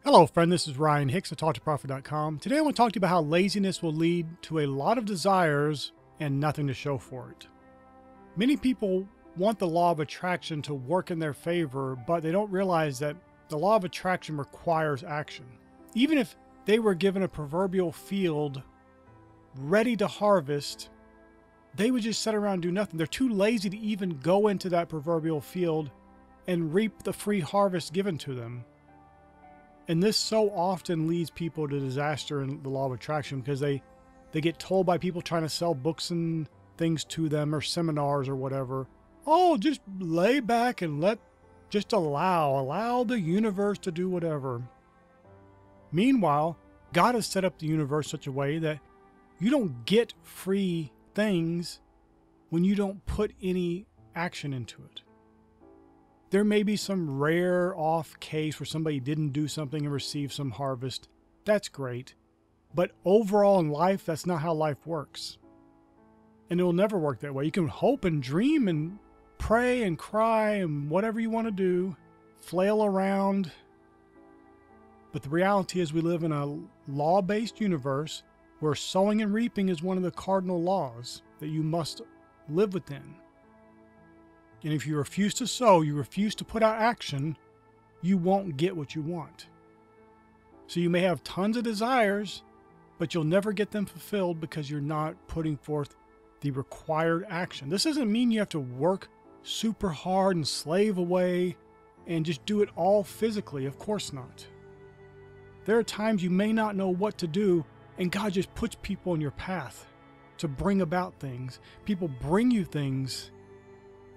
Hello, friend. This is Ryan Hicks of TalkToProfit.com. Today I want to talk to you about how laziness will lead to a lot of desires and nothing to show for it. Many people want the law of attraction to work in their favor, but they don't realize that the law of attraction requires action. Even if they were given a proverbial field ready to harvest, they would just sit around and do nothing. They're too lazy to even go into that proverbial field and reap the free harvest given to them. And this so often leads people to disaster in the law of attraction because they get told by people trying to sell books and things to them or seminars or whatever, oh, just lay back and just allow the universe to do whatever. Meanwhile, God has set up the universe such a way that you don't get free things when you don't put any action into it. There may be some rare off case where somebody didn't do something and received some harvest. That's great. But overall in life, that's not how life works. And it will never work that way. You can hope and dream and pray and cry and whatever you want to do, flail around. But the reality is we live in a law-based universe where sowing and reaping is one of the cardinal laws that you must live within. And if you refuse to sow, you refuse to put out action, you won't get what you want. So you may have tons of desires, but you'll never get them fulfilled because you're not putting forth the required action. This doesn't mean you have to work super hard and slave away and just do it all physically. Of course not. There are times you may not know what to do, and God just puts people in your path to bring about things. People bring you things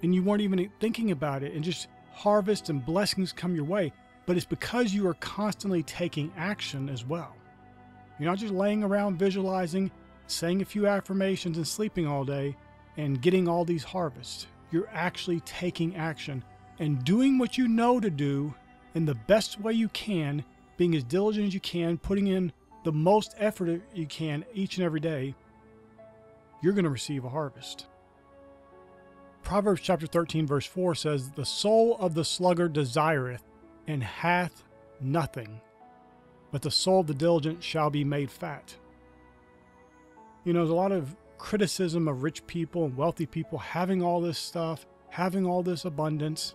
and you weren't even thinking about it, and just harvest and blessings come your way. But it's because you are constantly taking action as well. You're not just laying around visualizing, saying a few affirmations and sleeping all day and getting all these harvests. You're actually taking action and doing what you know to do in the best way you can, being as diligent as you can, putting in the most effort you can each and every day. You're going to receive a harvest. Proverbs chapter 13 verse 4 says, "The soul of the sluggard desireth, and hath nothing, but the soul of the diligent shall be made fat." You know, there's a lot of criticism of rich people and wealthy people having all this stuff, having all this abundance.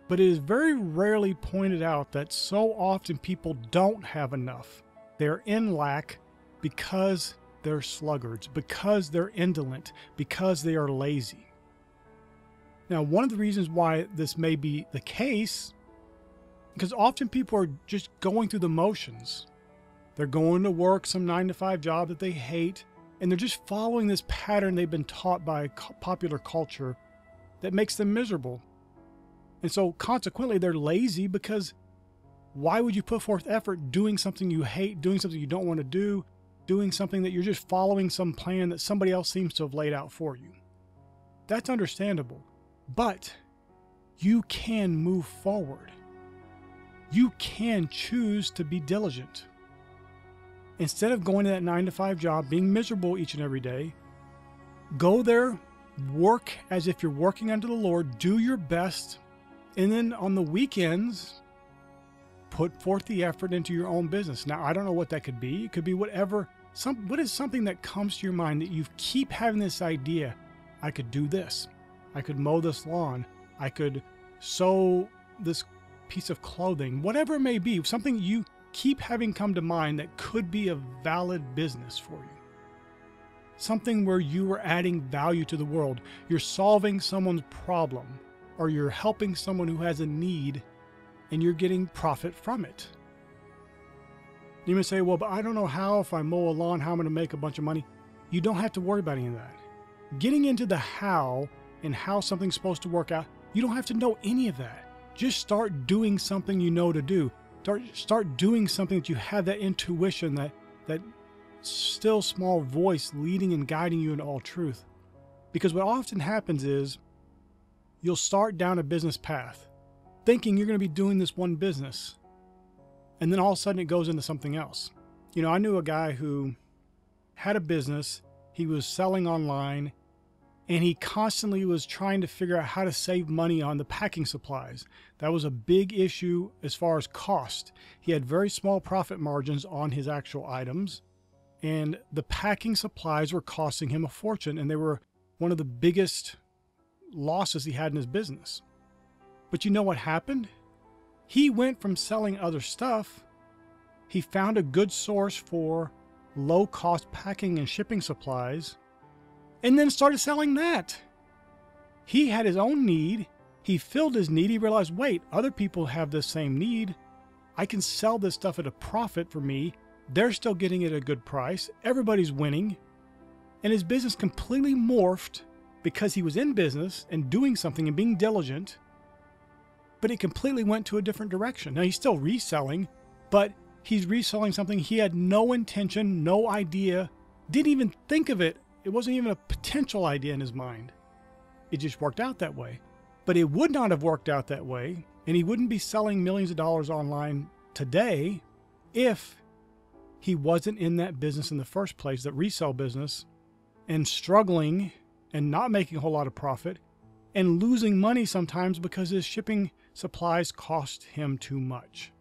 But it is very rarely pointed out that so often people don't have enough. They're in lack because they're sluggards, because they're indolent, because they are lazy. Now, one of the reasons why this may be the case, because often people are just going through the motions. They're going to work some 9-to-5 job that they hate, and they're just following this pattern they've been taught by popular culture that makes them miserable. And so consequently, they're lazy because why would you put forth effort doing something you hate, doing something you don't want to do, doing something that you're just following some plan that somebody else seems to have laid out for you? That's understandable. But you can move forward. You can choose to be diligent. Instead of going to that 9-to-5 job, being miserable each and every day, go there, work as if you're working unto the Lord, do your best, and then on the weekends, put forth the effort into your own business. Now, I don't know what that could be. It could be whatever. What is something that comes to your mind that you keep having this idea, I could do this. I could mow this lawn. I could sew this piece of clothing. Whatever it may be, something you keep having come to mind that could be a valid business for you. Something where you are adding value to the world. You're solving someone's problem, or you're helping someone who has a need, and you're getting profit from it. You may say, well, but I don't know how, if I mow a lawn, how I'm going to make a bunch of money. You don't have to worry about any of that. Getting into the how and how something's supposed to work out, you don't have to know any of that. Just start doing something you know to do. Start doing something that you have that intuition, that still small voice leading and guiding you into all truth. Because what often happens is you'll start down a business path thinking you're going to be doing this one business, and then all of a sudden it goes into something else. You know, I knew a guy who had a business. He was selling online. and he constantly was trying to figure out how to save money on the packing supplies. That was a big issue as far as cost. He had very small profit margins on his actual items, and the packing supplies were costing him a fortune, and they were one of the biggest losses he had in his business. But you know what happened? He went from selling other stuff. He found a good source for low-cost packing and shipping supplies, and then started selling that. He had his own need. He filled his need. He realized, wait, other people have this same need. I can sell this stuff at a profit for me. They're still getting it at a good price. Everybody's winning. And his business completely morphed because he was in business and doing something and being diligent, but it completely went to a different direction. Now, he's still reselling, but he's reselling something he had no intention, no idea, didn't even think of it. It wasn't even a potential idea in his mind. It just worked out that way. But it would not have worked out that way, and he wouldn't be selling millions of dollars online today if he wasn't in that business in the first place, that resale business, and struggling and not making a whole lot of profit and losing money sometimes because his shipping supplies cost him too much.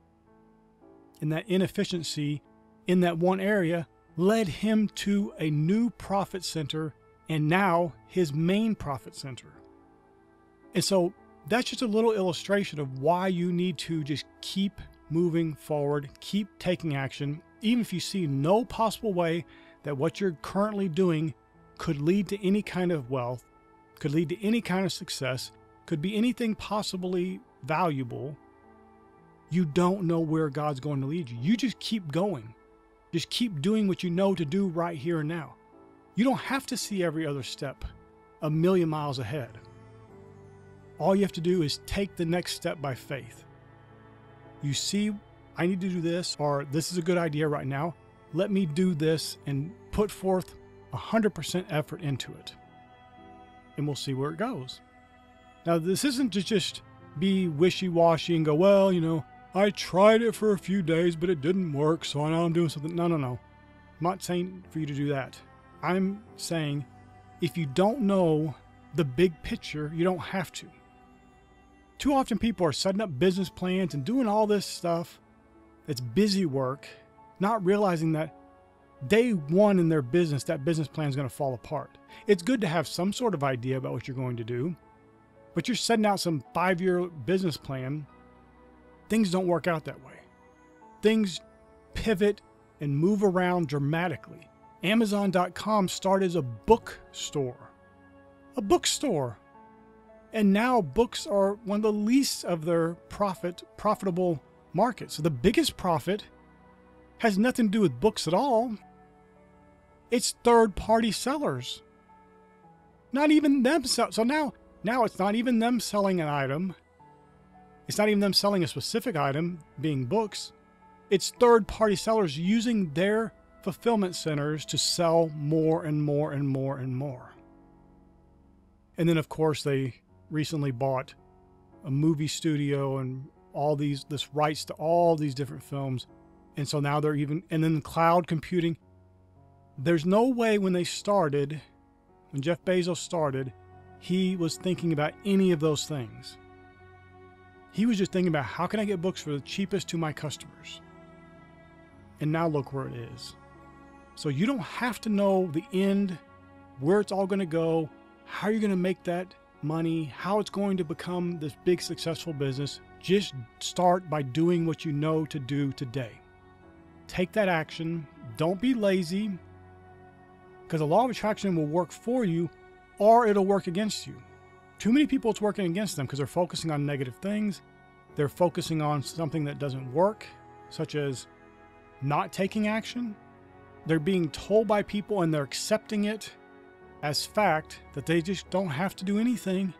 And that inefficiency in that one area led him to a new profit center, and now his main profit center. And so that's just a little illustration of why you need to just keep moving forward, keep taking action, even if you see no possible way that what you're currently doing could lead to any kind of wealth, could lead to any kind of success, could be anything possibly valuable. You don't know where God's going to lead you. You just keep going. Just keep doing what you know to do right here and now. You don't have to see every other step a million miles ahead. All you have to do is take the next step by faith. You see, I need to do this, or this is a good idea right now. Let me do this and put forth 100% effort into it. And we'll see where it goes. Now, this isn't to just be wishy-washy and go, well, I tried it for a few days, but it didn't work, so now I'm doing something. No. I'm not saying for you to do that. I'm saying if you don't know the big picture, you don't have to. Too often people are setting up business plans and doing all this stuff that's busy work, not realizing that day one in their business, that business plan is going to fall apart. It's good to have some sort of idea about what you're going to do, but you're setting out some 5-year business plan. Things don't work out that way. Things pivot and move around dramatically. Amazon.com started as a bookstore. And now books are one of the least of their profitable markets. So the biggest profit has nothing to do with books at all. It's third-party sellers. Not even them. So now it's not even them selling an item. It's not even them selling a specific item, being books. It's third-party sellers using their fulfillment centers to sell more and more and more and more. And then, of course, they recently bought a movie studio and this rights to all these different films. And so now and then cloud computing. There's no way when Jeff Bezos started, he was thinking about any of those things. He was just thinking about how can I get books for the cheapest to my customers? And now look where it is. So you don't have to know the end, where it's all going to go, how you're going to make that money, how it's going to become this big successful business. Just start by doing what you know to do today. Take that action. Don't be lazy, because the law of attraction will work for you or it'll work against you. Too many people, it's working against them because they're focusing on negative things. They're focusing on something that doesn't work, such as not taking action. They're being told by people and they're accepting it as fact that they just don't have to do anything.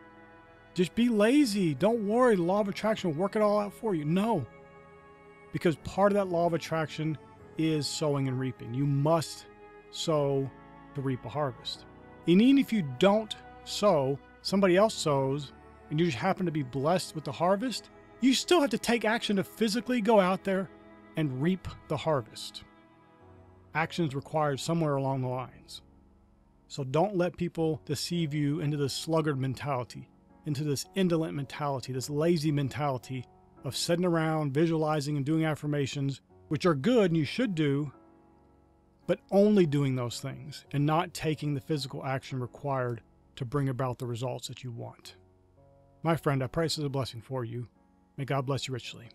Just be lazy. Don't worry. The law of attraction will work it all out for you. No. Because part of that law of attraction is sowing and reaping. You must sow to reap a harvest. And even if you don't sow, somebody else sows, and you just happen to be blessed with the harvest, you still have to take action to physically go out there and reap the harvest. Actions required somewhere along the lines. So don't let people deceive you into this sluggard mentality, into this indolent mentality, this lazy mentality of sitting around, visualizing and doing affirmations, which are good and you should do, but only doing those things and not taking the physical action required to bring about the results that you want. My friend, I pray this is a blessing for you. May God bless you richly.